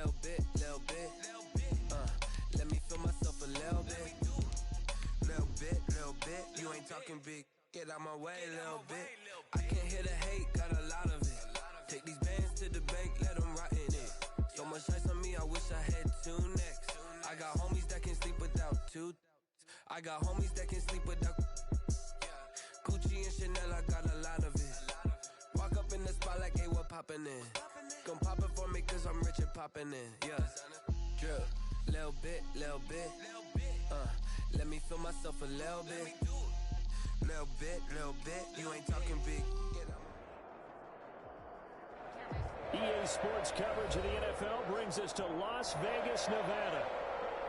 little bit. Let me feel myself a little bit. Little bit. You ain't talking big. Get out my way, little bit. I can't hear the hate, got a lot of it. Take these bands to the bank, let them rot in it. So much ice on me, I wish I had two necks. I got homies that can sleep without two. I got homies that can sleep without Gucci and Chanel, I got a lot of it. Walk up in the spot like, hey, what poppin' in? Gon' pop it for me cause I'm rich and poppin' in. Yeah, drip, little bit. Let me feel myself a little bit. Little bit. You ain't talking big. EA Sports coverage of the NFL brings us to Las Vegas, Nevada.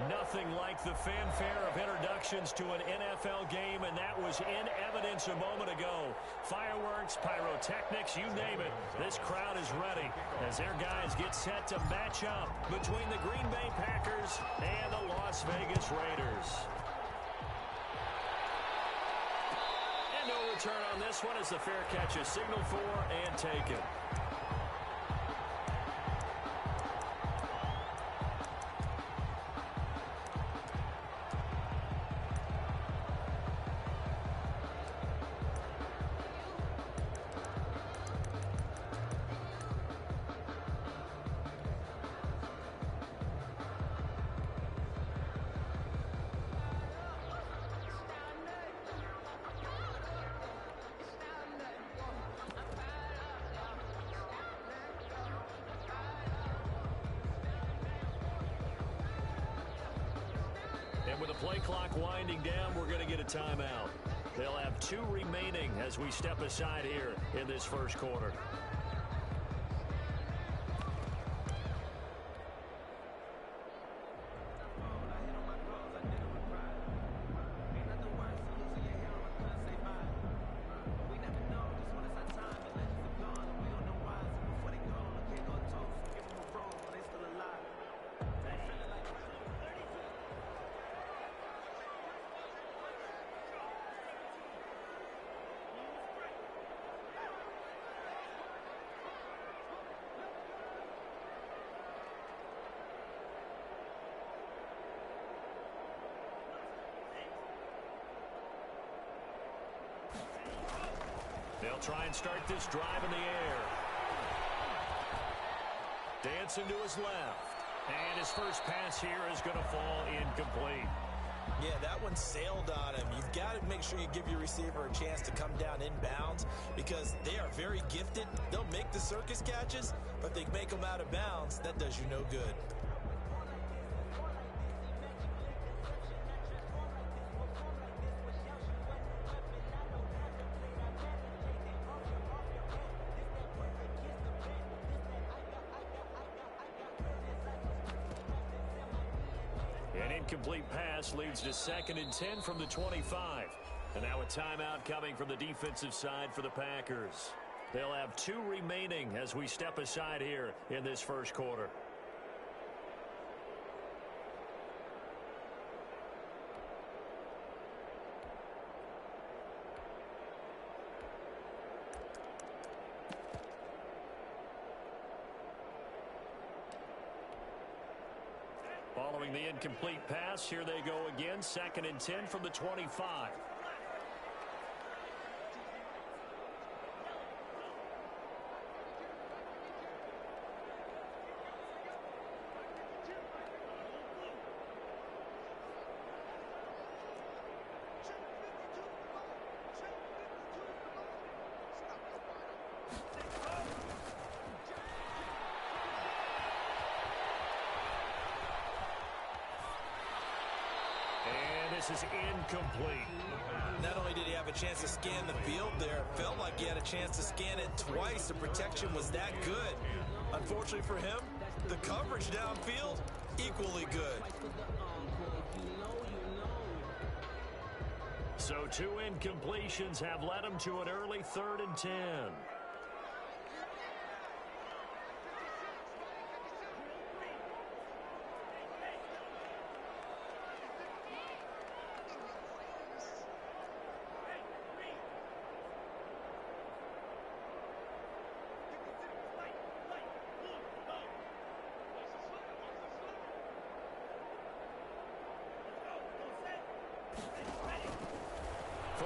Nothing like the fanfare of introductions to an NFL game, and that was in evidence a moment ago. Fireworks, pyrotechnics, you name it. This crowd is ready as their guys get set to match up between the Green Bay Packers and the Las Vegas Raiders. And no return on this one as the fair catch is signaled for and taken. With the play clock winding down, we're going to get a timeout. They'll have 2 remaining as we step aside here in this first quarter. They'll try and start this drive in the air. Dancing to his left. And his first pass here is going to fall incomplete. Yeah, that one sailed on him. You've got to make sure you give your receiver a chance to come down inbounds because they are very gifted. They'll make the circus catches, but they make them out of bounds. That does you no good. An incomplete pass leads to 2nd and 10 from the 25. And now a timeout coming from the defensive side for the Packers. They'll have 2 remaining as we step aside here in this first quarter. Following the incomplete pass, here they go again. 2nd and 10 from the 25. This is incomplete. Not only did he have a chance to scan the field there, felt like he had a chance to scan it twice. The protection was that good. Unfortunately for him, the coverage downfield, equally good. So 2 incompletions have led him to an early 3rd and 10.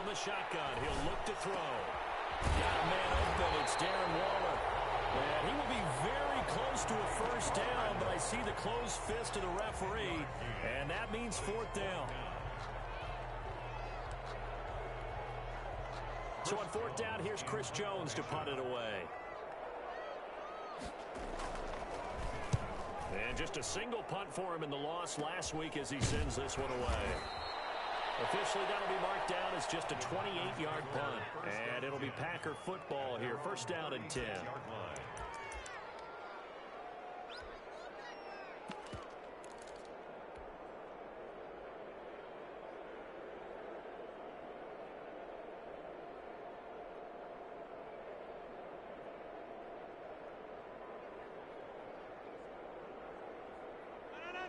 from the shotgun. He'll look to throw. Got a man open. It's Darren Waller. And he will be very close to a first down, but I see the closed fist of the referee, and that means fourth down. So on fourth down, here's Chris Jones to punt it away. And just a single punt for him in the loss last week as he sends this one away. Officially, that'll be marked down as just a 28-yard punt. And it'll be Packer football here. First down and 10.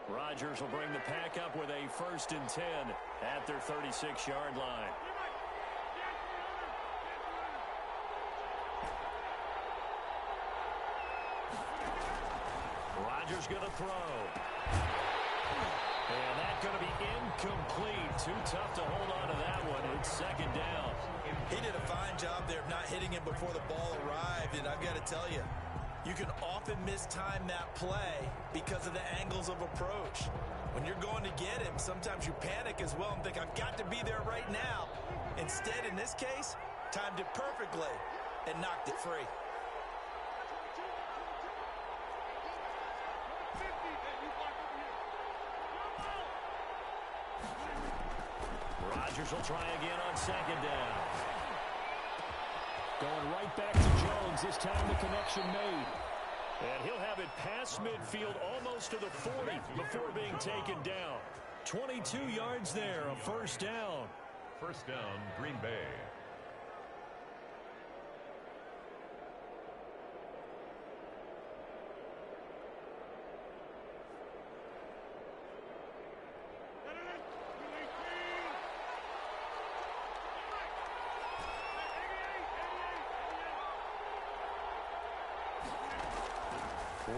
Rodgers will bring the Pack up with a first and 10 at their 36-yard line. Rodgers going to throw. And that's going to be incomplete. Too tough to hold on to that one. It's second down. He did a fine job there of not hitting him before the ball arrived, and I've got to tell you, you can often mistime that play because of the angles of approach. When you're going to get him, sometimes you panic as well and think, I've got to be there right now. Instead, in this case, timed it perfectly and knocked it free. Rodgers will try again on second down. Going right back to Jones. This time the connection made. And he'll have it past midfield almost to the 40 before being taken down. 22 yards there, a first down. First down, Green Bay.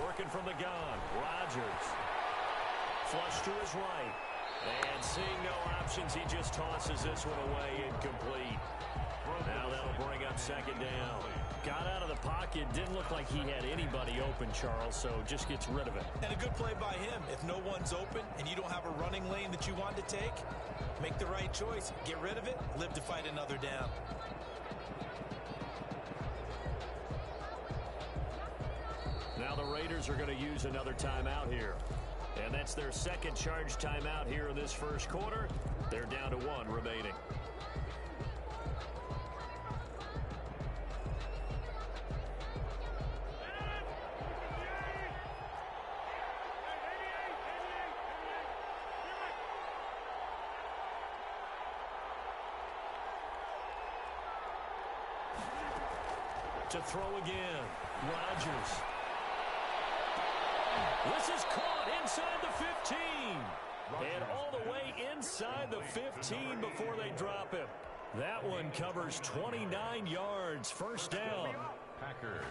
Working from the gun, Rodgers. Flush to his right. And seeing no options, he just tosses this one away, incomplete. Now that'll bring up second down. Got out of the pocket, didn't look like he had anybody open, Charles, so just gets rid of it. And a good play by him. If no one's open and you don't have a running lane that you want to take, make the right choice. Get rid of it, live to fight another down. Now the Raiders are going to use another timeout here. And that's their second charge timeout here in this first quarter. They're down to one remaining. To throw again, Rodgers. This is caught inside the 15. And all the way inside the 15 before they drop him. That one covers 29 yards. First down. Packers.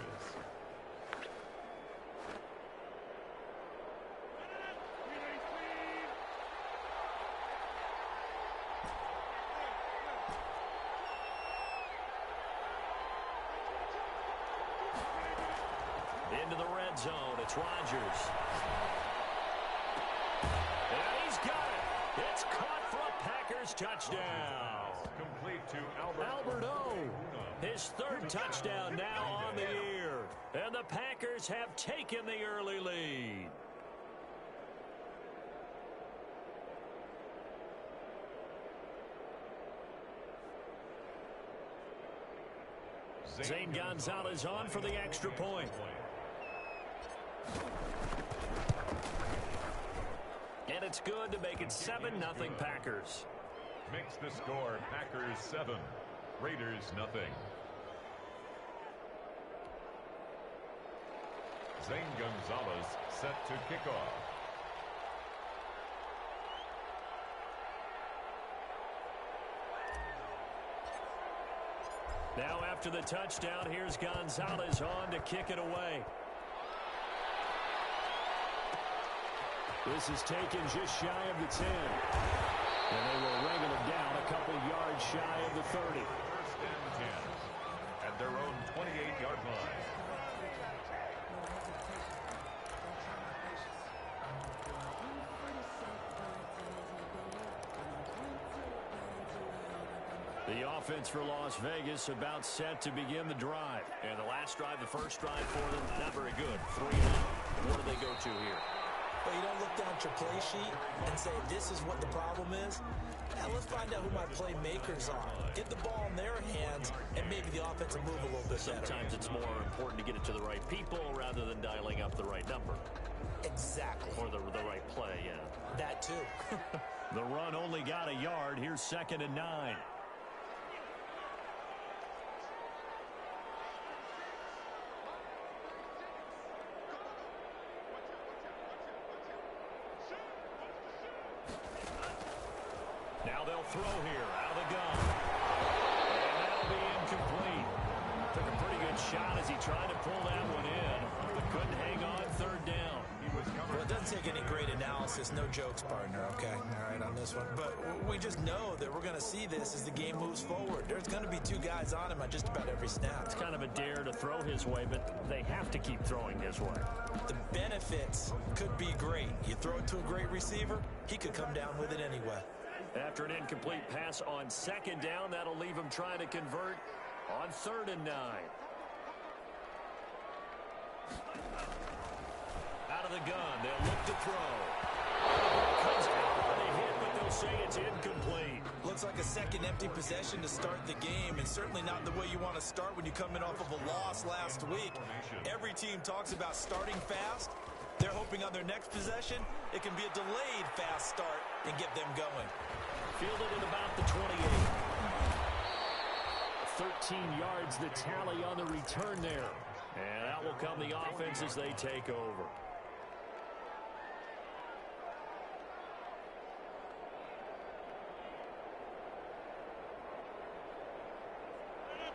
Into the red zone. It's Rodgers. And he's got it. It's caught for a Packers touchdown. Complete to Albert O. His third touchdown now on the year. And the Packers have taken the early lead. Zane Gonzalez on for the extra point. And it's good to make it 7-0 Packers. Makes the score Packers 7, Raiders nothing. Zane Gonzalez set to kick off. Now after the touchdown, here's Gonzalez on to kick it away. This is taken just shy of the 10. And they will wrangle him down a couple yards shy of the 30. First and 10 at their own 28-yard line. The offense for Las Vegas about set to begin the drive. And the last drive, the first drive for them, not very good. 3 and out. What do they go to here? Well, you don't look down at your play sheet and say, this is what the problem is. Now let's find out who my playmakers are. Get the ball in their hands, and maybe the offense will move a little bit better. Sometimes it's more important to get it to the right people rather than dialing up the right number. Exactly. Or the right play, yeah. That too. The run only got a yard. Here's 2nd and 9. Now they'll throw here out of the gun. And that'll be incomplete. Took a pretty good shot as he tried to pull that one in, but couldn't hang on 3rd down. Well, it doesn't take any great analysis. No jokes, partner, okay? All right, on this one. But we just know that we're going to see this as the game moves forward. There's going to be 2 guys on him on just about every snap. It's kind of a dare to throw his way, but they have to keep throwing his way. The benefits could be great. You throw it to a great receiver, he could come down with it anyway. After an incomplete pass on 2nd down, that'll leave him trying to convert on 3rd and 9. Out of the gun, they'll look to throw. Comes out on a hit, but they'll say it's incomplete. Looks like a second empty possession to start the game, and certainly not the way you want to start when you're coming off of a loss last week. Every team talks about starting fast. They're hoping on their next possession, it can be a delayed fast start and get them going. Fielded at about the 28. 13 yards the tally on the return there. And that will come the offense as they take over.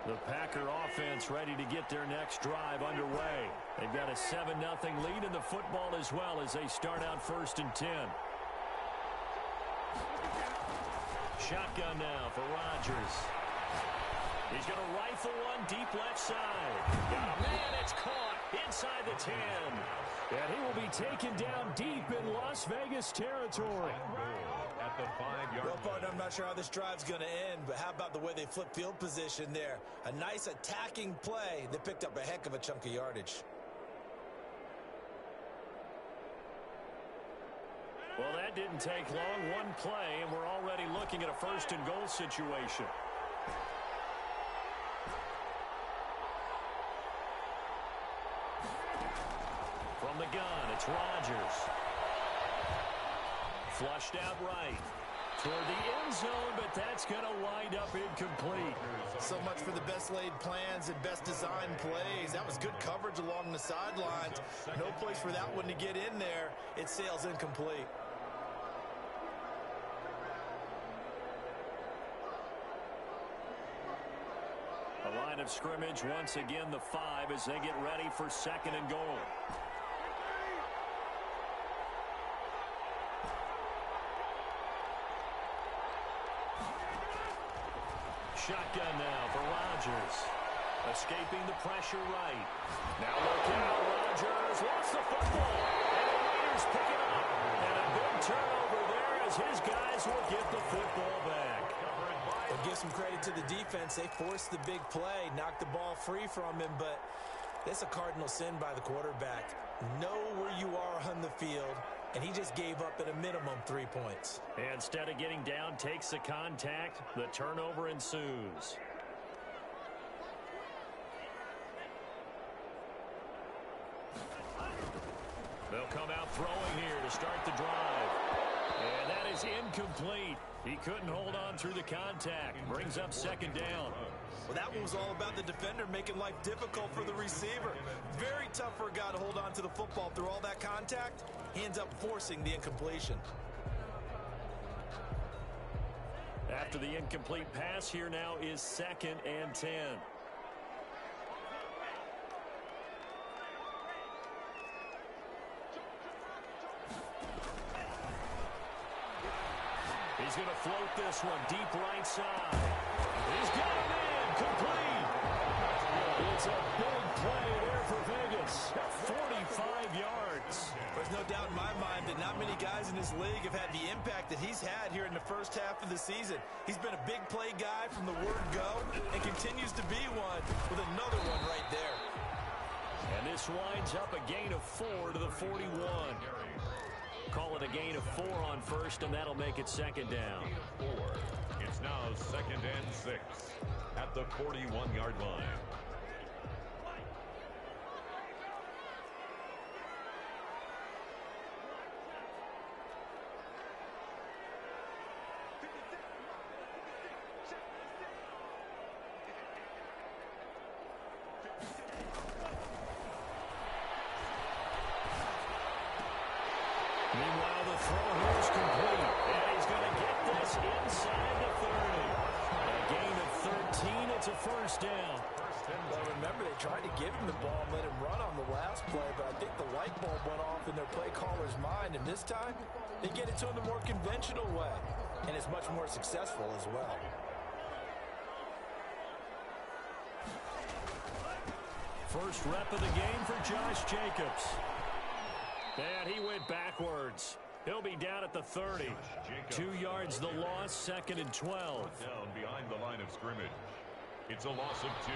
The Packer offense ready to get their next drive underway. They've got a 7-0 lead in the football as well as they start out 1st and 10. Shotgun now for Rodgers. He's going to rifle one deep left side. Man, it's caught inside the 10. And he will be taken down deep in Las Vegas territory. At the 5-yard Well, partner, I'm not sure how this drive's going to end, but how about the way they flip field position there? A nice attacking play that picked up a heck of a chunk of yardage. Well, that didn't take long. One play, and we're already looking at a 1st and goal situation. From the gun, it's Rodgers. Flushed out right toward the end zone, but that's going to wind up incomplete. So much for the best laid plans and best designed plays. That was good coverage along the sidelines. No place for that one to get in there. It sails incomplete. A line of scrimmage once again, the 5 as they get ready for 2nd and goal. Shotgun now for Rodgers. Escaping the pressure right. Now look out, Rodgers wants the football. And the Raiders pick it up. And a big turnover there as his guys will get the football back. Well, give some credit to the defense. They forced the big play, knocked the ball free from him, but that's a cardinal sin by the quarterback. Know where you are on the field, and he just gave up at a minimum 3 points. Instead of getting down, takes the contact. The turnover ensues. They'll come out throwing here to start the drive. And that is incomplete. He couldn't hold on through the contact. Brings up 2nd down. Well, that one was all about the defender making life difficult for the receiver. Very tough for a guy to hold on to the football through all that contact. He ends up forcing the incompletion. After the incomplete pass, here now is 2nd and 10. He's He's going to float this one deep right side. He's got him in. Complete. It's a big play there for Vegas. 45 yards. There's no doubt in my mind that not many guys in this league have had the impact that he's had here in the first half of the season. He's been a big play guy from the word go and continues to be one with another one right there. And this winds up a gain of 4 to the 41. Call it a gain of 4 on first, and that'll make it second down. It's now 2nd and 6 at the 41-yard line. Meanwhile, the throw here is complete, and he's going to get this inside the 30. A gain of 13, it's a first down. Well, remember, they tried to give him the ball and let him run on the last play, but I think the light bulb went off in their play caller's mind, and this time, they get it to him the more conventional way, and it's much more successful as well. First rep of the game for Josh Jacobs. And he went backwards. He'll be down at the 30. 2 yards the loss, 2nd and 12. Down behind the line of scrimmage. It's a loss of 2.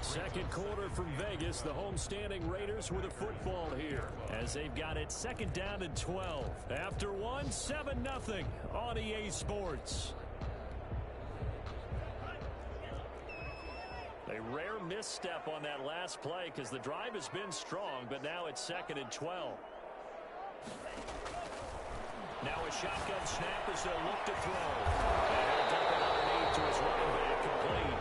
Second quarter from Vegas. The home-standing Raiders with a football here as they've got it 2nd down and 12. After one, 7-0 on EA Sports. A rare misstep on that last play because the drive has been strong, but now it's 2nd and 12. Now a shotgun snap as they'll look to throw. And he'll dump it underneath to his running back, complete.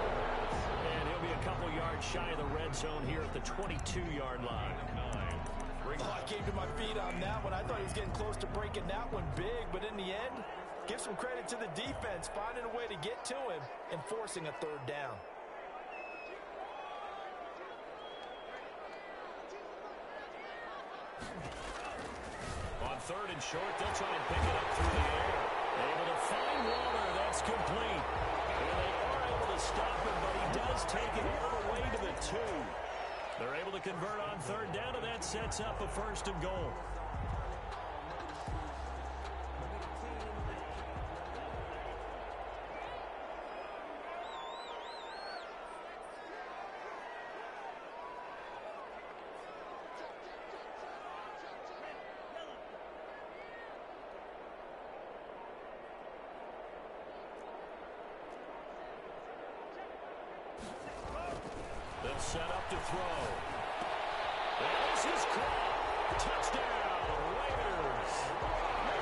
And he'll be a couple yards shy of the red zone here at the 22-yard line. Oh, I came to my feet on that one. I thought he was getting close to breaking that one big, but in the end, give some credit to the defense, finding a way to get to him and forcing a 3rd down. On 3rd and short, they'll try and pick it up through the air. Able to find Waller. That's complete. And they are able to stop him, but he does take it all the way to the 2. They're able to convert on 3rd down, and that sets up a 1st and goal. They'll set up to throw. And this is caught. Touchdown, Raiders.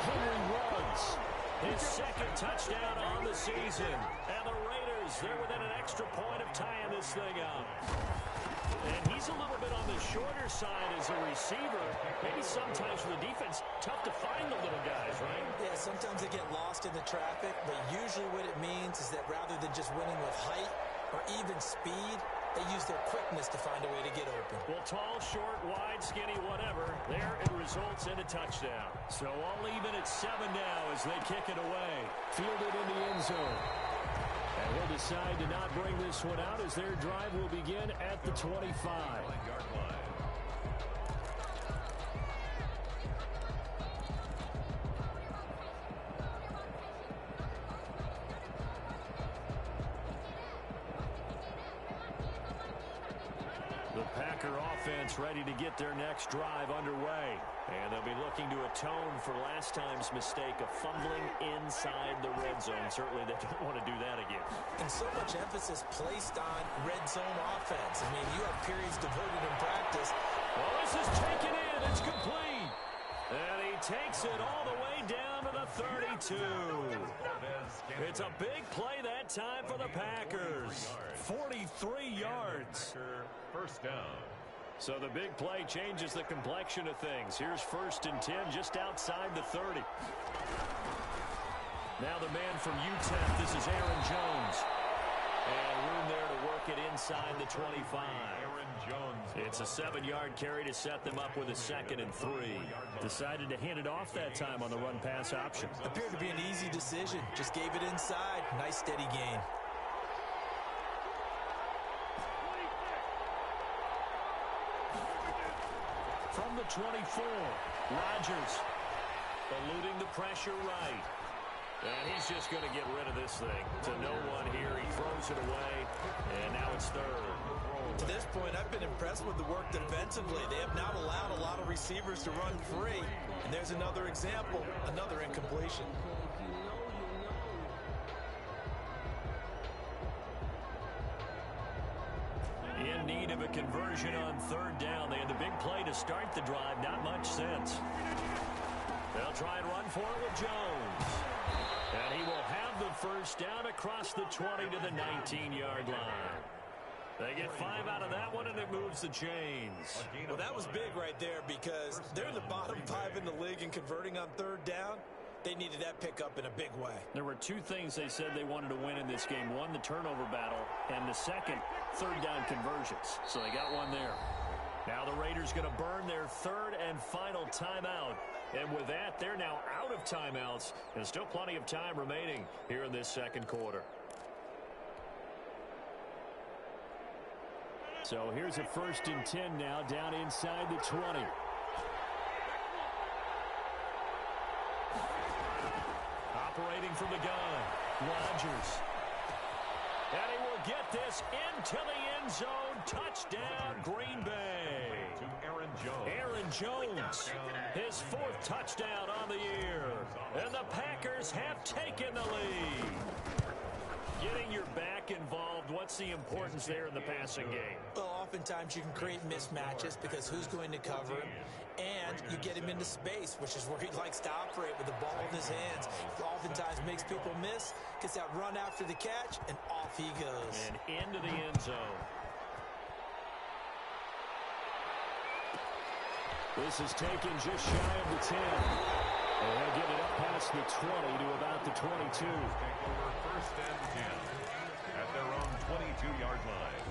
Henry runs his 2nd touchdown on the season. And the Raiders, they're within an extra point of tying this thing up. And he's a little bit on the shorter side as a receiver. Maybe sometimes for the defense, tough to find the little guys, right? Yeah, sometimes they get lost in the traffic, but usually what it means is that rather than just winning with height or even speed, they use their quickness to find a way to get open. Well, tall, short, wide, skinny, whatever, there it results in a touchdown. So all even at 7 now as they kick it away. Fielded in the end zone. And he'll decide to not bring this one out as their drive will begin at the 25-yard line. The Packer offense ready to get their next drive underway. And they'll be looking to atone for last time's mistake of fumbling inside the red zone. Certainly they don't want to do that again. And so much emphasis placed on red zone offense. I mean, you have periods devoted in practice. Well, this is taken in. It's complete. And he takes it all the way down to the 32. It's a big play that time for the Packers. 43 yards. First down. So the big play changes the complexion of things. Here's 1st and 10 just outside the 30. Now the man from UTEP, this is Aaron Jones. And room there to work it inside the 25. It's a 7-yard carry to set them up with a 2nd and 3. Decided to hand it off that time on the run-pass option. Appeared to be an easy decision. Just gave it inside. Nice steady gain. From the 24, Rodgers eluding the pressure right. And he's just going to get rid of this thing to no one here. He throws it away, and now it's 3rd. To this point, I've been impressed with the work defensively. They have not allowed a lot of receivers to run free. And there's another example, another incompletion. In need of a conversion on 3rd down. They had the big play to start the drive. Not much sense. They'll try and run for it with Jones. And he will have the 1st down across the 20 to the 19-yard line. They get 5 out of that one, and it moves the chains. Well, that was big right there because they're in the bottom 5 in the league in converting on 3rd down. They needed that pickup in a big way. There were 2 things they said they wanted to win in this game. One, the turnover battle, and the second, 3rd down conversions. So they got one there. Now the Raiders going to burn their 3rd and final timeout. And with that, they're now out of timeouts. And still plenty of time remaining here in this 2nd quarter. So here's a 1st and 10 now down inside the 20. Operating from the gun, Rodgers. And he will get this into the end zone. Touchdown, Green Bay. To Aaron Jones. Aaron Jones, his 4th touchdown on the year. And the Packers have taken the lead. Getting your back involved, what's the importance there in the passing game? Well, oftentimes you can create mismatches because who's going to cover him, and you get him into space, which is where he likes to operate with the ball in his hands. He oftentimes makes people miss, gets that run after the catch, and off he goes. And into the end zone. This is taken just shy of the 10. And they'll get it up past the 20 to about the 22. Over 1st and 10 at their own 22-yard line.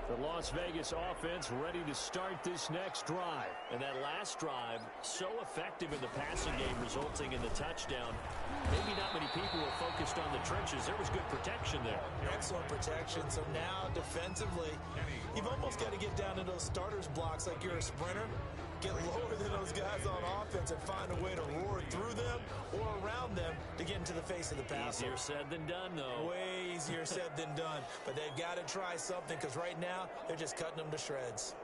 The Las Vegas offense ready to start this next drive. And that last drive, so effective in the passing game, resulting in the touchdown. Maybe not many people were focused on the trenches. There was good protection there. Excellent protection. So now, defensively, you've almost got to get down to those starters blocks like you're a sprinter. Get lower than those guys on offense and find a way to roar through them or around them to get into the face of the passer. Easier said than done, though. Way easier said than done. But they've got to try something because right now they're just cutting them to shreds.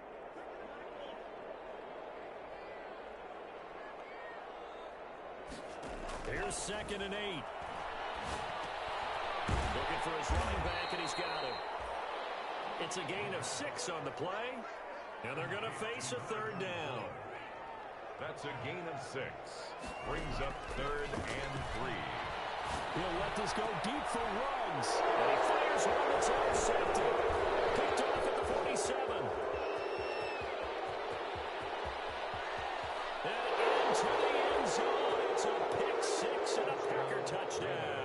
Here's 2nd and 8. Looking for his running back, and he's got him. It's a gain of 6 on the play, and they're going to face a 3rd down. That's a gain of 6. Brings up 3rd and 3. He'll let this go deep for Ruggs. And he fires one that's intercepted. Picked off at the 47. And into the end zone. It's a pick 6 and a Packer touchdown.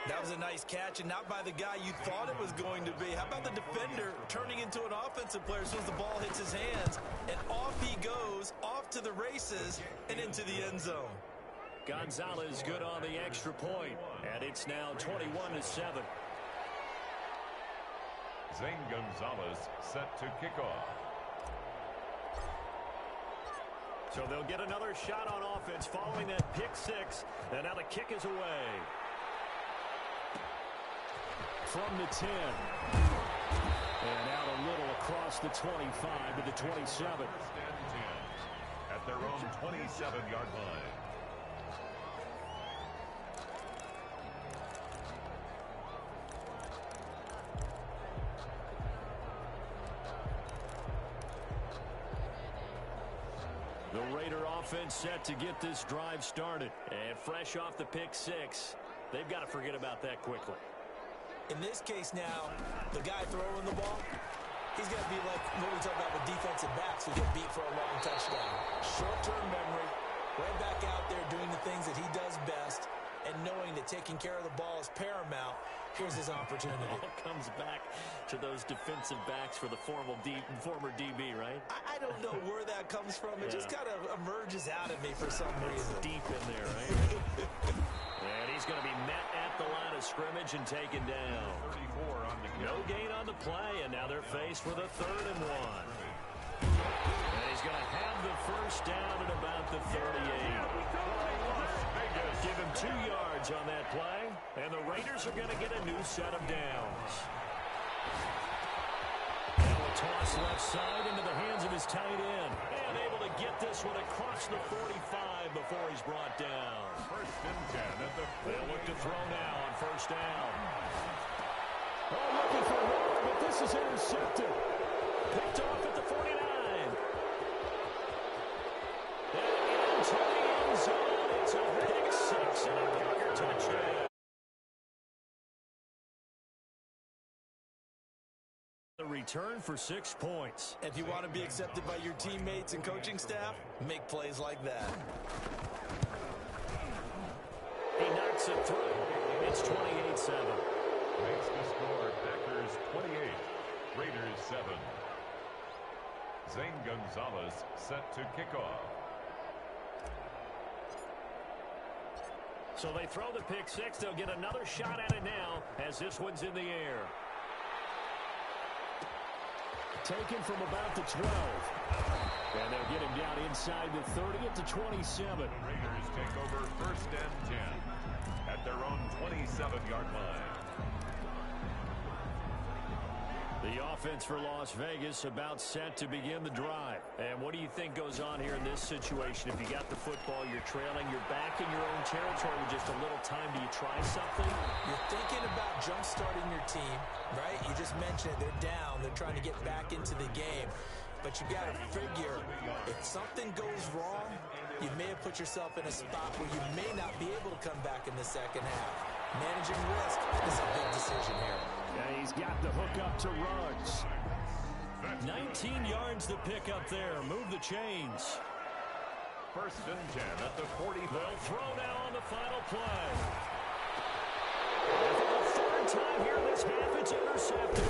That was a nice catch, and not by the guy you thought it was going to be. How about the defender turning into an offensive player as soon as the ball hits his hands? And off he goes, off to the races, and into the end zone. Gonzalez good on the extra point, and it's now 21-7. Zane Gonzalez set to kick off. So they'll get another shot on offense following that pick 6, and now the kick is away. From the 10. And out a little across the 25 to the 27. At their own 27-yard line. The Raider offense set to get this drive started. And fresh off the pick 6, they've got to forget about that quickly. In this case now, the guy throwing the ball, He's going to be like what we talk about with defensive backs who get beat for a long touchdown. Short-term memory, right back out there doing the things that he does best, and knowing that taking care of the ball is paramount. Here's his opportunity. It all comes back to those defensive backs for the former DB, right? I don't know where that comes from. It just kind of emerges out of me for some reason. It's deep in there, right? And he's going to be met at the line of scrimmage and taken down. 34 on the No gain on the play, and now they're faced with a 3rd and 1. And he's going to have the first down at about the 38. Give him 2 yards on that play, and the Raiders are going to get a new set of downs. Now a toss left side into the hands of his tight end. And able to get this one across the 45 before he's brought down. 1st and 10 at the 40. They'll look to throw now on 1st down. Oh, looking for more, but this is intercepted. Picked off at the 49. And into the end zone. It's a big 6 and a Packer touchdown. The return for 6 points. If you want to be accepted by your teammates and coaching staff, make plays like that. He knocks it through. It's 28-7. Makes the score Packers 28, Raiders 7. Zane Gonzalez set to kick off. So they throw the pick 6. They'll get another shot at it now as this one's in the air. Taken from about the 12. And they'll get him down inside the 30 at the 27. Raiders take over 1st and 10 at their own 27-yard line. The offense for Las Vegas about set to begin the drive. And what do you think goes on here in this situation? If you got the football, you're trailing, you're back in your own territory with just a little time. Do you try something? You're thinking about jump-starting your team, right? You just mentioned it. They're down. They're trying to get back into the game. But you got to figure, if something goes wrong, you may have put yourself in a spot where you may not be able to come back in the second half. Managing risk is a big decision here. Yeah, he's got the hook up to Ruggs. 19 yards to pick up there. Move the chains. 1st and 10 at the 40. They'll throw now on the final play. And for the 3rd time here in this half, it's intercepted.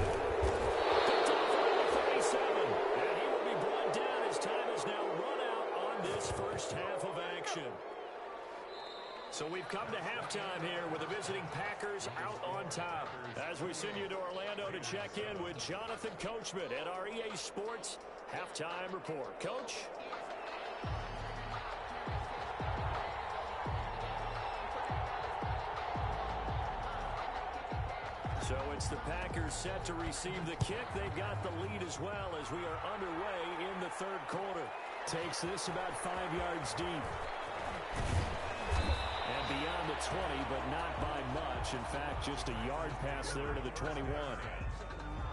Picked off around the 37. And he will be brought down. His time is now run out on this first half of action. So we've come to halftime here with the visiting Packers out on top. As we send you to Orlando to check in with Jonathan Coachman at our EA Sports Halftime Report. Coach? So it's the Packers set to receive the kick. They've got the lead as well as we are underway in the 3rd quarter. Takes this about 5 yards deep. And beyond the 20, but not by much. In fact, just a yard pass there to the 21.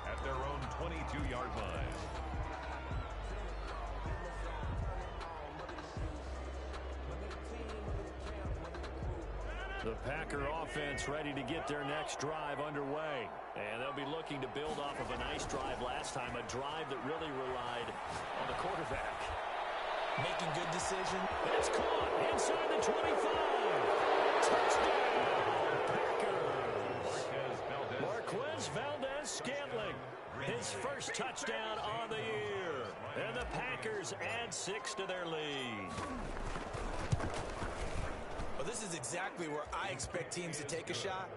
At their own 22-yard line. The Packer offense ready to get their next drive underway. And they'll be looking to build off of a nice drive last time, a drive that really relied on the quarterback. Making good decision. And it's caught inside the 25. Touchdown, Packers. Marquez Valdez-Scantling. His first touchdown on the year. And the Packers add 6 to their lead. Well, this is exactly where I expect teams to take a shot.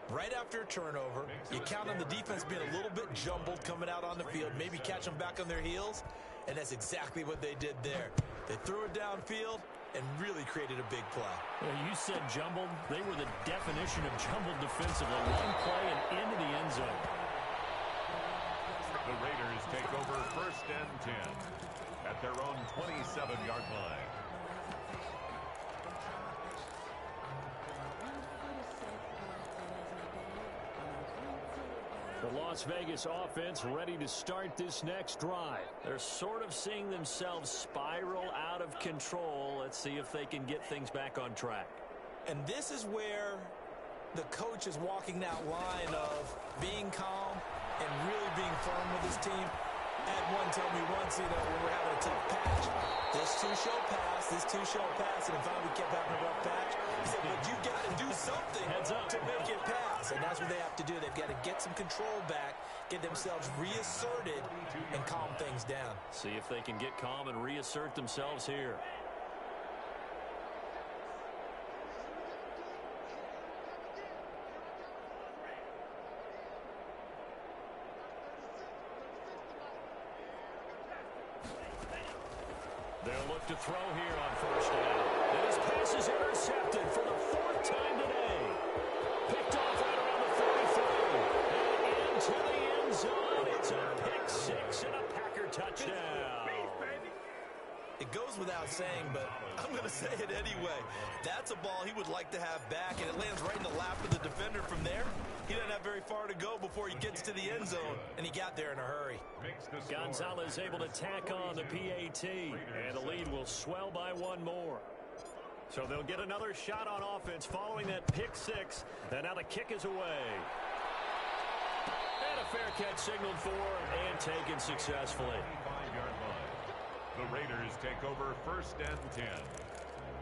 Right after a turnover, you count on the defense being a little bit jumbled coming out on the field, maybe catch them back on their heels, and that's exactly what they did there. They threw it downfield and really created a big play. Well, you said jumbled. They were the definition of jumbled defensively. One play and into the end zone. The Raiders take over 1st and 10 at their own 27-yard line. The Las Vegas offense ready to start this next drive. They're sort of seeing themselves spiral out of control. Let's see if they can get things back on track. And this is where the coach is walking that line of being calm and really being firm with his team. Ed one told me once, when we're having a tough patch, this too shall pass, and if we kept having a rough patch, he said, but you got to do something to make it pass, and that's what they have to do. They've got to get some control back, get themselves reasserted, and calm things down. See if they can get calm and reassert themselves here. They'll look to throw here on first down. And his pass is intercepted for the 4th time today. Picked off right around the 43. And into the end zone. It's a pick six and a Packer touchdown. It goes without saying, but I'm going to say it anyway. That's a ball he would like to have back, and it lands right in the lap of the defender from there. He doesn't have very far to go before he gets to the end zone, and he got there in a hurry. Gonzalez able to tack on the PAT, and the lead will swell by one more. So they'll get another shot on offense following that pick six, and now the kick is away. And a fair catch signaled for and taken successfully. The Raiders take over 1st and 10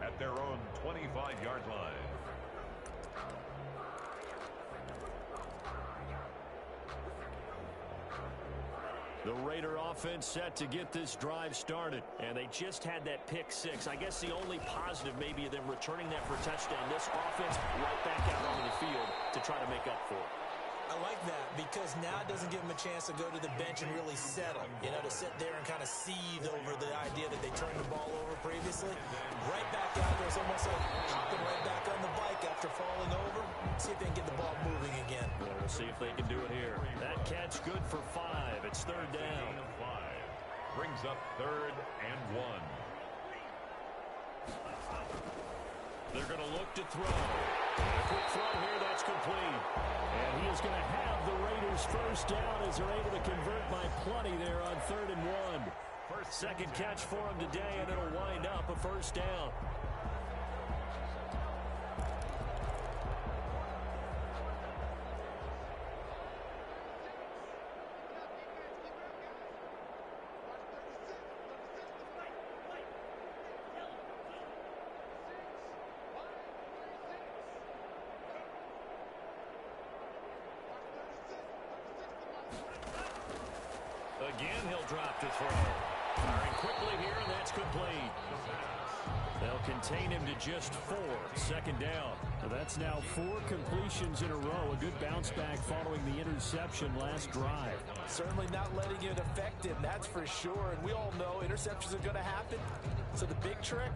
at their own 25-yard line. The Raider offense set to get this drive started, and they just had that pick six. I guess the only positive maybe of them returning that for a touchdown. This offense right back out onto the field to try to make up for it. I like that because now it doesn't give them a chance to go to the bench and really settle, to sit there and kind of seethe over the idea that they turned the ball over previously. Right back out there. It's almost like hopping right back on the bike after falling over. See if they can get the ball moving again. Well, we'll see if they can do it here. That catch good for 5. It's 3rd down. Brings up 3rd and 1. They're going to look to throw. A quick throw here, that's complete. And he is going to have the Raiders first down as they're able to convert by plenty there on 3rd and 1. Second catch for him today, and it'll wind up a first down. Again, he'll drop to throw. Firing quickly here, and that's complete. They'll contain him to just 4. 2nd down. That's now 4 completions in a row. A good bounce back following the interception last drive. Certainly not letting it affect him, that's for sure. And we all know interceptions are going to happen. So the big trick,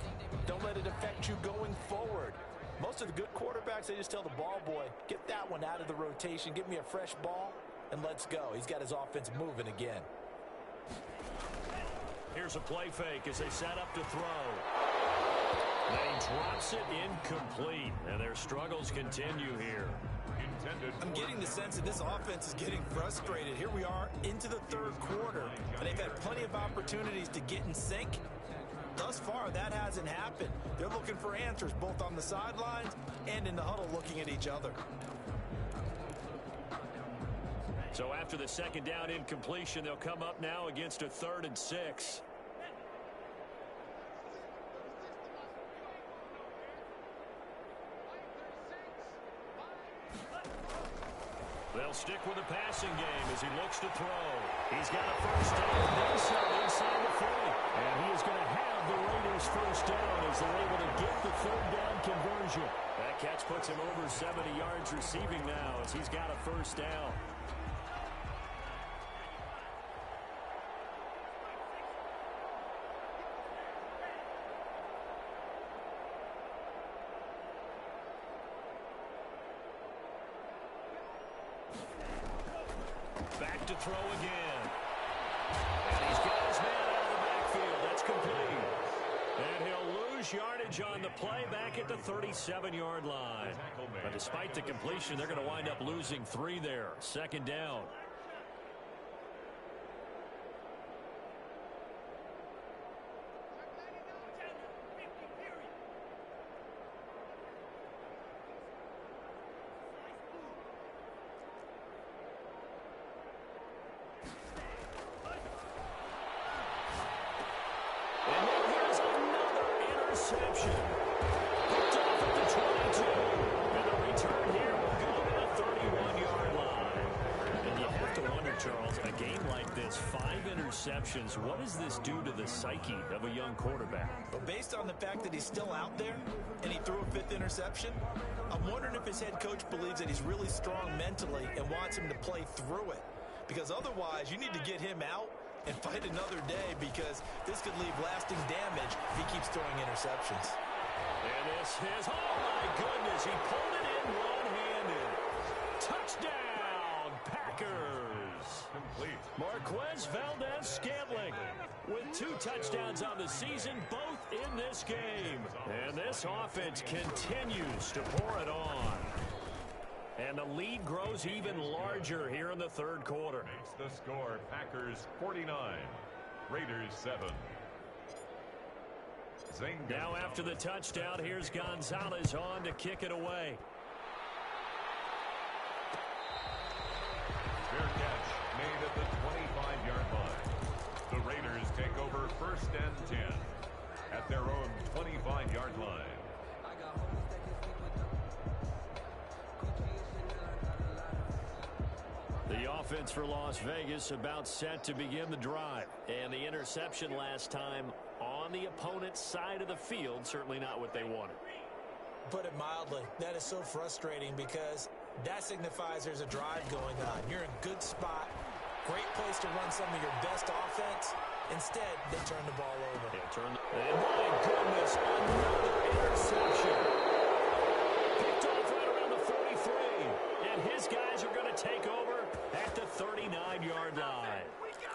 don't let it affect you going forward. Most of the good quarterbacks, they just tell the ball boy, get that one out of the rotation, give me a fresh ball, and let's go. He's got his offense moving again. Here's a play fake as they set up to throw. And he drops it incomplete. And their struggles continue here. I'm getting the sense that this offense is getting frustrated. Here we are into the 3rd quarter, and they've had plenty of opportunities to get in sync. Thus far, that hasn't happened. They're looking for answers both on the sidelines and in the huddle looking at each other. So after the 2nd down incompletion, they'll come up now against a 3rd and 6. They'll stick with the passing game as he looks to throw. He's got a first down inside the 40. And he is going to have the Raiders first down as they're able to get the 3rd down conversion. That catch puts him over 70 yards receiving now as he's got a first down. Back to throw again. And he's got his man out of the backfield. That's complete. And he'll lose yardage on the play back at the 37-yard line. But despite the completion, they're going to wind up losing 3 there. 2nd down. interceptions. What does this do to the psyche of a young quarterback? But based on the fact that he's still out there and he threw a 5th interception, I'm wondering if his head coach believes that he's really strong mentally and wants him to play through it. Because otherwise, you need to get him out and fight another day, because this could leave lasting damage if he keeps throwing interceptions. And this is, oh my goodness, he pulled it in one-handed. Touchdown, Packers. Complete. Marquez Valdez-Scantling with 2 touchdowns on the season, both in this game. And this offense continues to pour it on. And the lead grows even larger here in the 3rd quarter. Makes the score Packers 49, Raiders 7. Now after the touchdown, here's Gonzalez on to kick it away. Fair catch made at the 25-yard line. The Raiders take over 1st and 10 at their own 25-yard line. The offense for Las Vegas about set to begin the drive. And the interception last time on the opponent's side of the field, certainly not what they wanted. Put it mildly, that is so frustrating, because that signifies there's a drive going on. You're in a good spot, great place to run some of your best offense. Instead, they turn the ball over. And my goodness, another interception. Picked off right around the 43. And his guys are going to take over at the 39-yard line.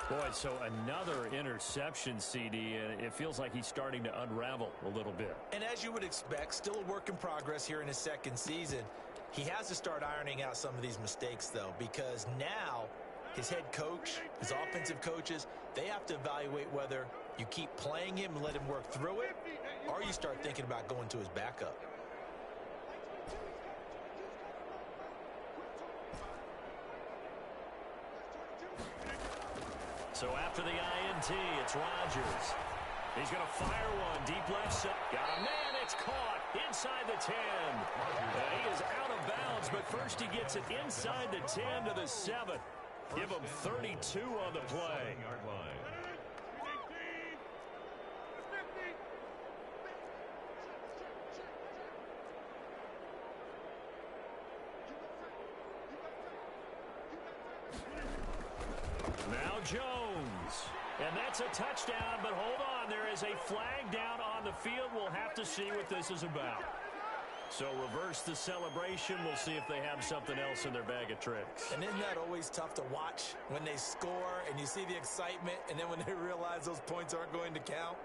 Boy, so another interception, CD, and it feels like he's starting to unravel a little bit. And as you would expect, still a work in progress here in his 2nd season. He has to start ironing out some of these mistakes, though, because now his head coach, his offensive coaches, they have to evaluate whether you keep playing him and let him work through it, or you start thinking about going to his backup. So after the INT, it's Rodgers. He's going to fire one deep left side. Got a man, it's caught inside the 10. He is out of bounds, but first he gets it inside the 10 to the 7. Give him 32 on the play. Now Jones. And that's a touchdown, but hold on. There is a flag down on the field. We'll have to see what this is about. So reverse the celebration. We'll see if they have something else in their bag of tricks. And isn't that always tough to watch when they score and you see the excitement, and then when they realize those points aren't going to count?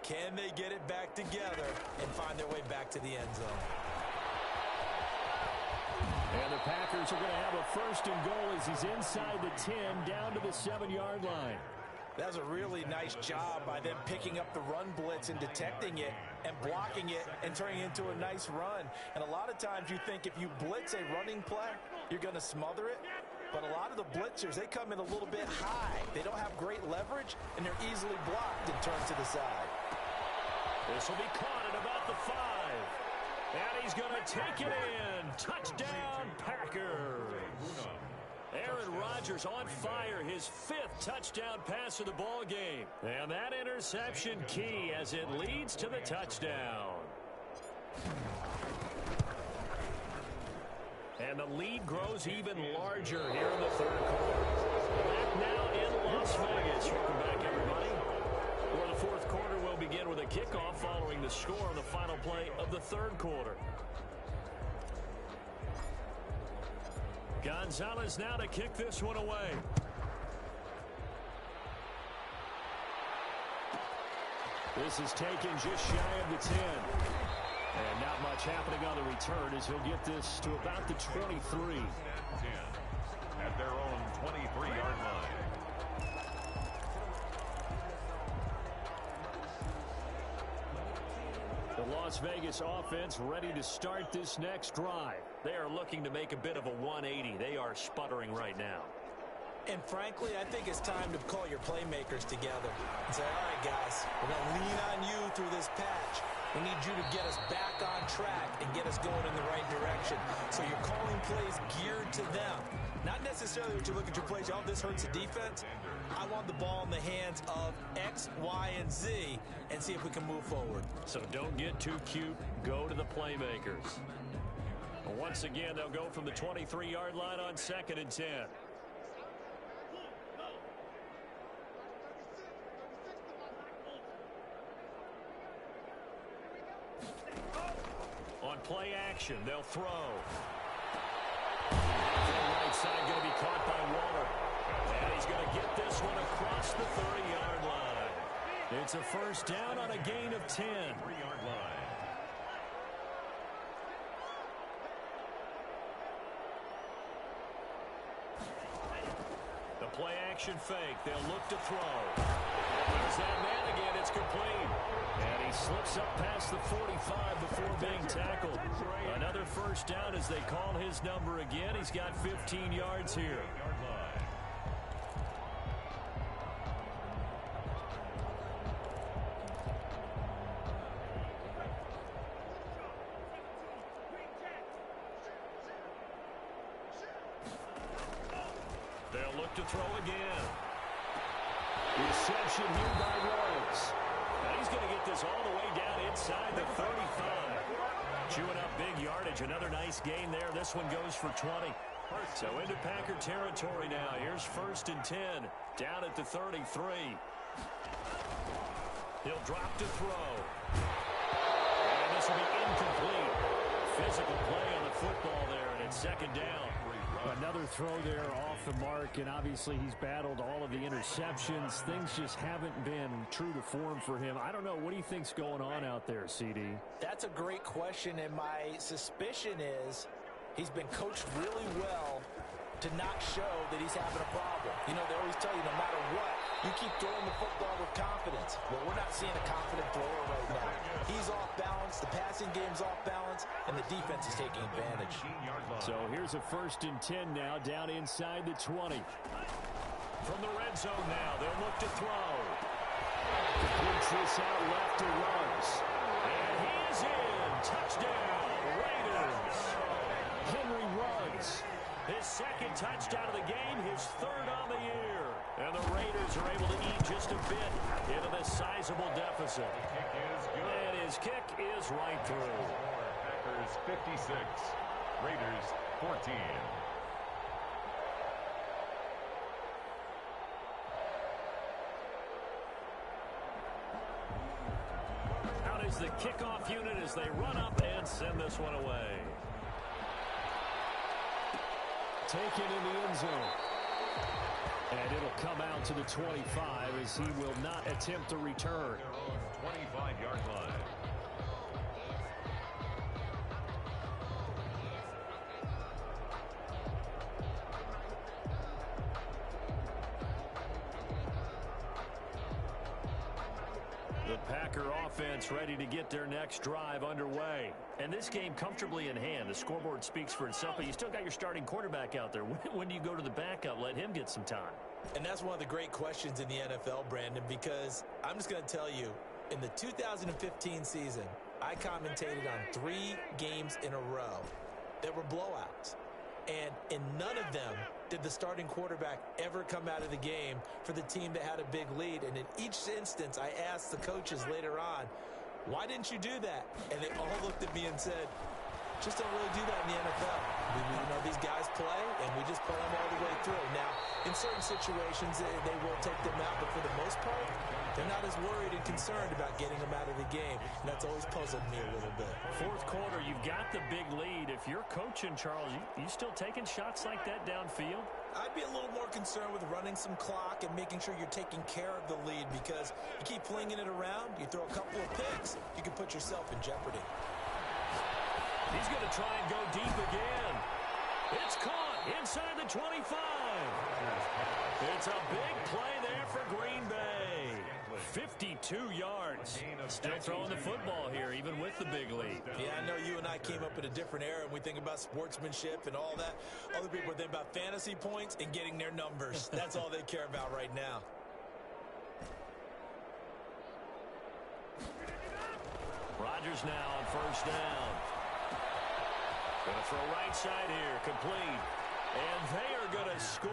Can they get it back together and find their way back to the end zone? And the Packers are going to have a 1st and goal as he's inside the 10 down to the 7-yard line. That was a really nice job by them picking up the run blitz and detecting it and blocking it and turning it into a nice run. And a lot of times you think if you blitz a running play, you're going to smother it. But a lot of the blitzers, they come in a little bit high. They don't have great leverage, and they're easily blocked and turned to the side. This will be caught at about the 5. And he's going to take it in. Touchdown, Packers. Aaron Rodgers on fire, his 5th touchdown pass of the ball game. And that interception key as it leads to the touchdown. And the lead grows even larger here in the 3rd quarter. Back now in Las Vegas. Welcome back, everybody. Where the 4th quarter will begin with a kickoff following the score on the final play of the 3rd quarter. Gonzalez now to kick this one away. This is taken just shy of the 10. And not much happening on the return as he'll get this to about the 23. 10 at their own 23-yard line. The Las Vegas offense ready to start this next drive. They are looking to make a bit of a 180. They are sputtering right now. And frankly, I think it's time to call your playmakers together and say, all right, guys, we're going to lean on you through this patch. We need you to get us back on track and get us going in the right direction. So you're calling plays geared to them. Not necessarily what you look at your plays, oh, this hurts the defense. I want the ball in the hands of X, Y, and Z and see if we can move forward. So don't get too cute. Go to the playmakers. Once again, they'll go from the 23-yard line on 2nd and 10. On play action, they'll throw. Right side going to be caught by Waller. And he's going to get this one across the 30-yard line. It's a first down on a gain of 10. 3-yard line. The play action fake. They'll look to throw. There's that man again. It's complete. And he slips up past the 45 before being tackled. Another first down as they call his number again. He's got 15 yards here. They'll look to throw again. Reception here by Rhodes. And he's going to get this all the way down inside the 35. Chewing up big yardage. Another nice gain there. This one goes for 20. So into Packer territory now. Here's 1st and 10. Down at the 33. He'll drop to throw. And this will be incomplete. Physical play on the football there, and it's 2nd down. Another throw there off the mark, and obviously he's battled all of the interceptions. Things just haven't been true to form for him. I don't know. What do you think's going on out there, CD? That's a great question, and my suspicion is he's been coached really well to not show that he's having a problem. You know, they always tell you no matter what, you keep throwing the football with confidence. Well, we're not seeing a confident thrower right now. He's off balance, the passing game's off balance, and the defense is taking advantage. So here's a 1st and 10 now, down inside the 20. From the red zone now, they'll look to throw. Completes this out left to Ruggs. And he is in. Touchdown, Raiders. Henry Ruggs. His 2nd touchdown of the game, his 3rd on the year. And the Raiders are able to eat just a bit into this sizable deficit. And his kick is right through. Packers 56, Raiders 14. Out is the kickoff unit as they run up and send this one away. Taken in the end zone. And it'll come out to the 25 as he will not attempt a return. 25-yard line. The Packer offense ready to get their next drive underway. And this game comfortably in hand. The scoreboard speaks for itself, but you still got your starting quarterback out there. When do you go to the backup? Let him get some time. And that's one of the great questions in the NFL, Brandon, because I'm just going to tell you, in the 2015 season, I commentated on 3 games in a row that were blowouts. And in none of them did the starting quarterback ever come out of the game for the team that had a big lead. And in each instance, I asked the coaches later on, why didn't you do that? And they all looked at me and said, just don't really do that in the NFL. You know, these guys play, and we just play them all the way through. Now, in certain situations, they will take them out, but for the most part, they're not as worried and concerned about getting them out of the game. And that's always puzzled me a little bit. 4th quarter, you've got the big lead. If you're coaching, Charles, you still taking shots like that downfield? I'd be a little more concerned with running some clock and making sure you're taking care of the lead, because you keep flinging it around, you throw a couple of picks, you can put yourself in jeopardy. He's going to try and go deep again. It's caught inside the 25. It's a big play there for Green Bay. 52 yards. Still throwing the football here, even with the big lead. Yeah, I know you and I came up in a different era, and we think about sportsmanship and all that. Other people think about fantasy points and getting their numbers. That's all they care about right now. Right Rodgers now on first down. Going to throw right side here, complete. And they are going to score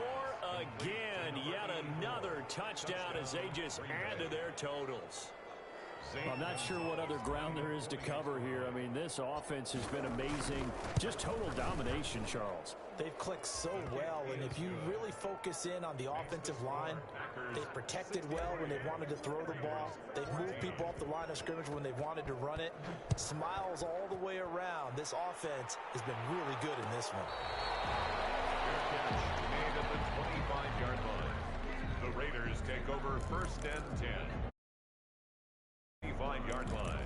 again. Yet another touchdown as they just add to their totals. I'm not sure what other ground there is to cover here. I mean, this offense has been amazing. Just total domination, Charles. They've clicked so well, and if you really focus in on the offensive line, they've protected well when they wanted to throw the ball. They've moved people off the line of scrimmage when they wanted to run it. Smiles all the way around. This offense has been really good in this one. Made at the 25-yard line. The Raiders take over first and 10. 25-yard line.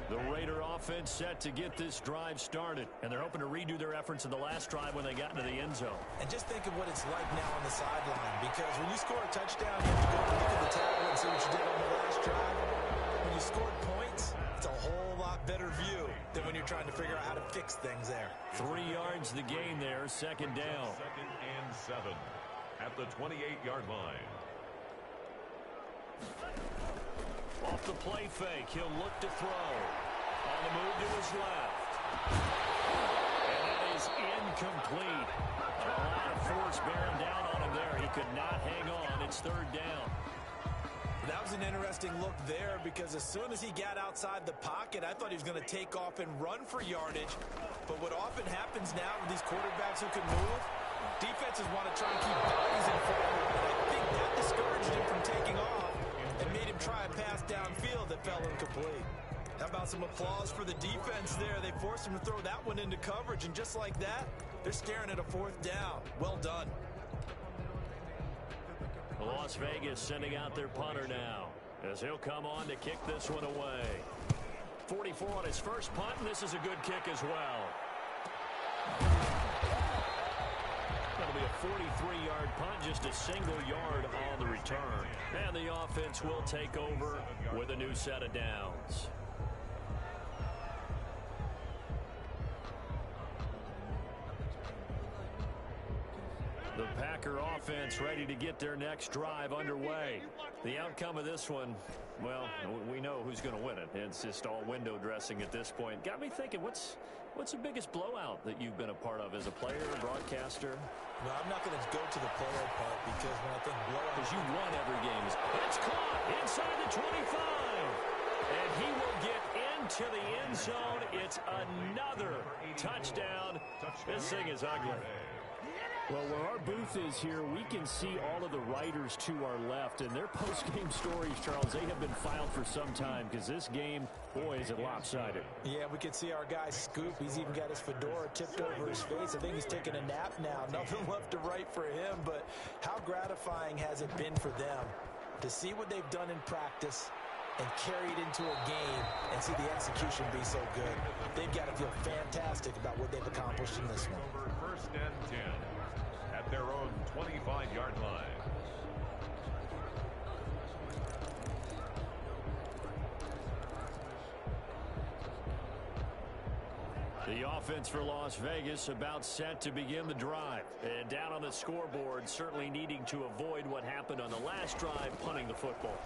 The Raider offense set to get this drive started, and they're hoping to redo their efforts in the last drive when they got into the end zone. And just think of what it's like now on the sideline, because when you score a touchdown, you have to go and look at the table and see what you did on the last drive. When you scored points, it's a whole lot better view than when you're trying to figure out how to fix things there. 3 yards the gain there, second down. 2nd and 7 at the 28-yard line. Off the play fake, he'll look to throw. On the move to his left. And that is incomplete. A lot of force bearing down on him there. He could not hang on. It's third down. That was an interesting look there, because as soon as he got outside the pocket, I thought he was going to take off and run for yardage. But what often happens now with these quarterbacks who can move, defenses want to try and keep bodies in front of him. And I think that discouraged him from taking off and made him try a pass downfield that fell incomplete. How about some applause for the defense there? They forced him to throw that one into coverage, and just like that, they're staring at a fourth down. Well done. Las Vegas sending out their punter now, as he'll come on to kick this one away. 44 on his first punt, and this is a good kick as well. That'll be a 43-yard punt, just a single yard on the return. And the offense will take over with a new set of downs. The Packer offense ready to get their next drive underway. The outcome of this one, well, we know who's going to win it. It's just all window dressing at this point. Got me thinking, what's the biggest blowout that you've been a part of as a player, broadcaster? No, I'm not going to go to the player part, because when I think blowout, Because you won every game. It's caught inside the 25. And he will get into the end zone. It's another touchdown. This thing is ugly. Well, where our booth is here, we can see all of the writers to our left, and their post-game stories, Charles, they have been filed for some time, because this game, boy, is it lopsided. yeah, we can see our guy Scoop. He's even got his fedora tipped over his face. I think he's taking a nap now. Nothing left to write for him, but how gratifying has it been for them to see what they've done in practice and carry it into a game and see the execution be so good. They've got to feel fantastic about what they've accomplished in this one. Over first and 10 at their own 25-yard line. The offense for Las Vegas about set to begin the drive. And down on the scoreboard, certainly needing to avoid what happened on the last drive, punting the football.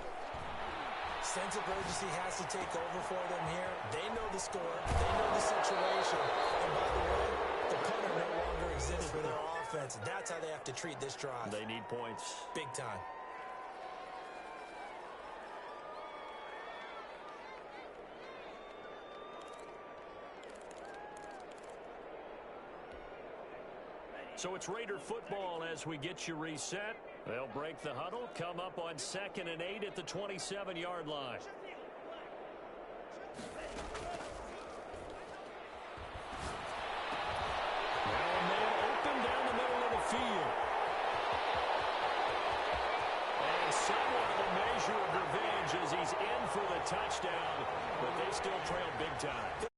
Sense of urgency has to take over for them here. They know the score. They know the situation. And by the way, the punter no longer exists for their offense. That's how they have to treat this drive. They need points. Big time. So it's Raider football as we get you reset. They'll break the huddle, come up on 2nd and 8 at the 27-yard line. Now a man open down the middle of the field. And somewhat of a measure of revenge as he's in for the touchdown, but they still trail big time.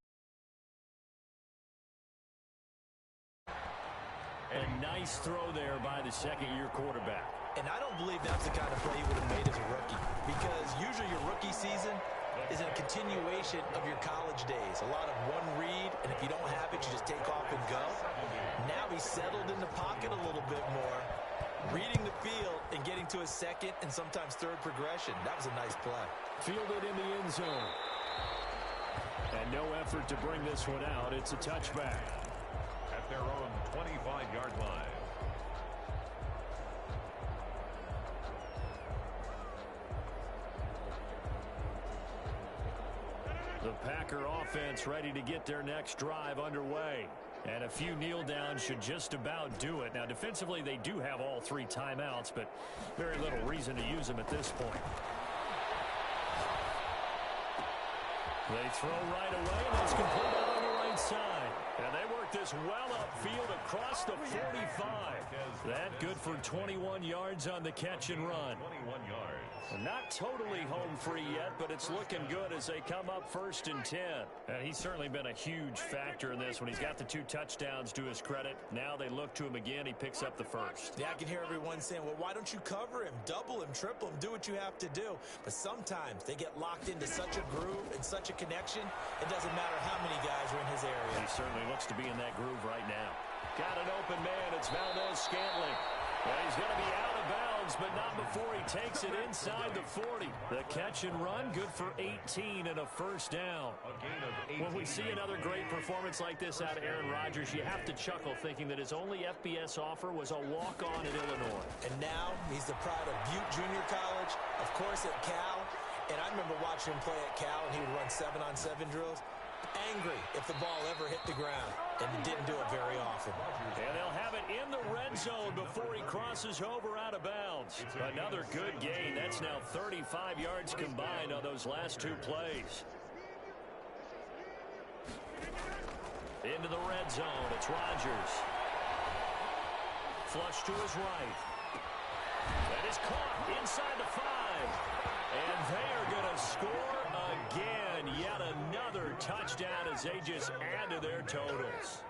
And nice throw there by the second-year quarterback. And I don't believe that's the kind of play he would have made as a rookie, because usually your rookie season, is a continuation of your college days. A lot of one read, and if you don't have it, you just take off and go. Now he's settled in the pocket a little bit more, reading the field and getting to his second and sometimes third progression. That was a nice play. Fielded in the end zone. And no effort to bring this one out. It's a touchback. At their own 25-yard line. The Packer offense ready to get their next drive underway. And a few kneel downs should just about do it. Now, defensively, they do have all 3 timeouts, but very little reason to use them at this point. They throw right away, and it's complete out on the right side. And they work this well upfield across the 45. That good for 21 yards on the catch and run. 21 yards. Not totally home free yet, but it's looking good as they come up 1st and 10. And he's certainly been a huge factor in this when he's got the 2 touchdowns to his credit. Now they look to him again. He picks up the first. Yeah, I can hear everyone saying, well, why don't you cover him, double him, triple him, do what you have to do. But sometimes they get locked into such a groove and such a connection, it doesn't matter how many guys are in his area. He certainly looks to be in that groove right now. Got an open man. It's Valdez-Scantling. Well, he's going to be out of bounds, but not before he takes it inside the 40. The catch and run, good for 18 and a first down. A gain of 18. When we see another great performance like this out of Aaron Rodgers, you have to chuckle thinking that his only FBS offer was a walk-on at Illinois. And now he's the pride of Butte Junior College, of course at Cal. And I remember watching him play at Cal, and he would run 7-on-7 drills. Angry if the ball ever hit the ground, and he didn't do it very often. And they'll have it in the red zone before he crosses over out of bounds. Another good gain. That's now 35 yards combined on those last 2 plays. Into the red zone. It's Rodgers. Flush to his right. That is caught inside the 5. And they are going to score again. Yet another touchdown as they just add to their totals.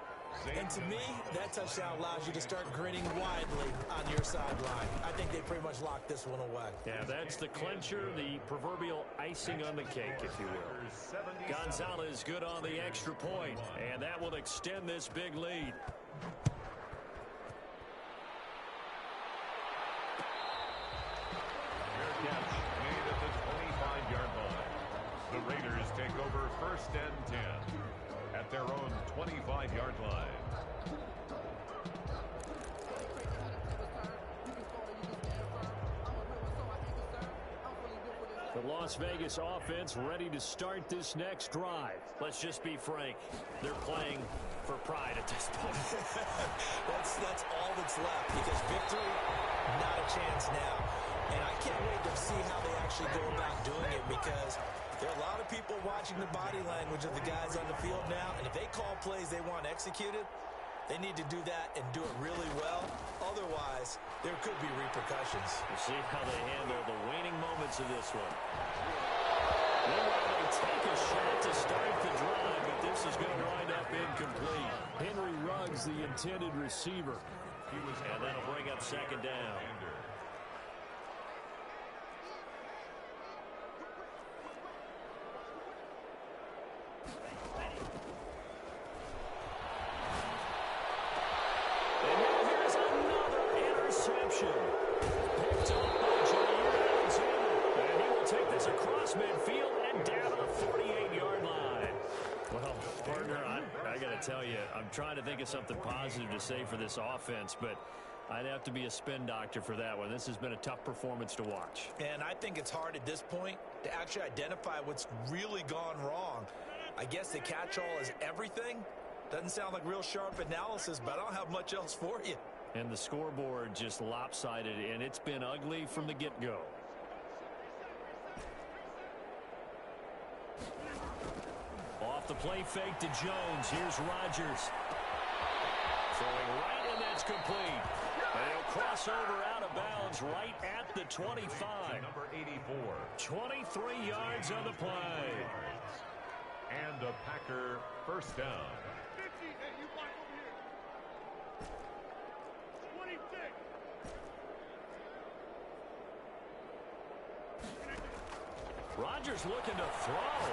And to me, that touchdown allows you to start grinning widely on your sideline. I think they pretty much locked this one away. Yeah, that's the clincher, the proverbial icing on the cake, if you will. Gonzalez good on the extra point, and that will extend this big lead. Catch made at the 25-yard line. The Raiders take over 1st and 10 at their own 25-yard line. The Las Vegas offense ready to start this next drive. Let's just be frank. They're playing for pride at this point. That's all that's left, because victory, not a chance now. And I can't wait to see how they actually go about doing it, because there are a lot of people watching the body language of the guys on the field now, and if they call plays they want executed, they need to do that and do it really well. Otherwise, there could be repercussions. We'll see how they handle the waning moments of this one. Meanwhile, they take a shot to start the drive, but this is going to wind up incomplete. Henry Ruggs, the intended receiver. And that'll bring up 2nd down. Trying to think of something positive to say for this offense, but I'd have to be a spin doctor for that one. This has been a tough performance to watch. And I think it's hard at this point to actually identify what's really gone wrong. I guess the catch-all is everything. Doesn't sound like real sharp analysis, but I don't have much else for you. And the scoreboard just lopsided, and it's been ugly from the get-go. Off the play fake to Jones. Here's Rodgers. Throwing right, and that's complete. And he'll cross over out of bounds right at the 25. Number 84. 23 yards on the play. And a Packer first down. Rodgers looking to throw.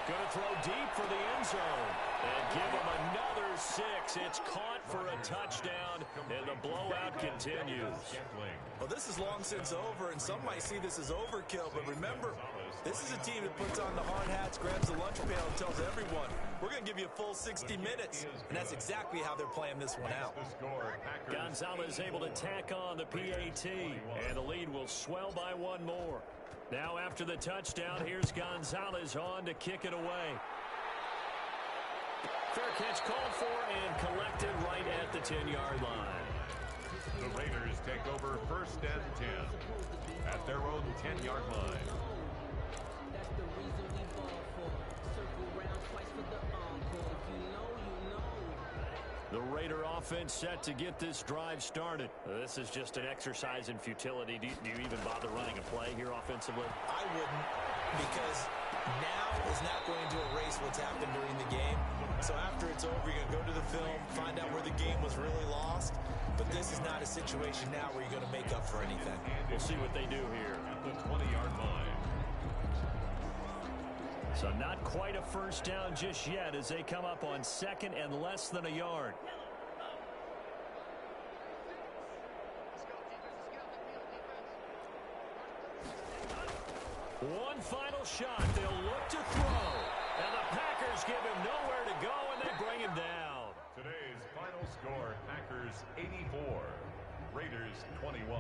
Going to throw deep for the end zone. And give him another 6. It's caught for a touchdown, and the blowout continues. Well, this is long since over, and some might see this as overkill. But remember, this is a team that puts on the hard hats, grabs the lunch pail, and tells everyone, we're going to give you a full 60 minutes. And that's exactly how they're playing this one out. Gonzalez able to tack on the PAT, and the lead will swell by 1 more. Now after the touchdown, here's Gonzalez on to kick it away. Fair catch called for and collected right at the 10-yard line. The Raiders take over 1st and 10 at their own 10-yard line. The Raider offense set to get this drive started. This is just an exercise in futility. Do you even bother running a play here offensively? I wouldn't, because now is not going to erase what's happened during the game. So after it's over, you're going to go to the film, find out where the game was really lost. But this is not a situation now where you're going to make up for anything. We'll see what they do here. At the 20-yard line. So not quite a first down just yet as they come up on 2nd and less than a yard. One final shot. They'll look to throw. And the Packers give him nowhere to go, and they bring him down. Today's final score, Packers 84, Raiders 21.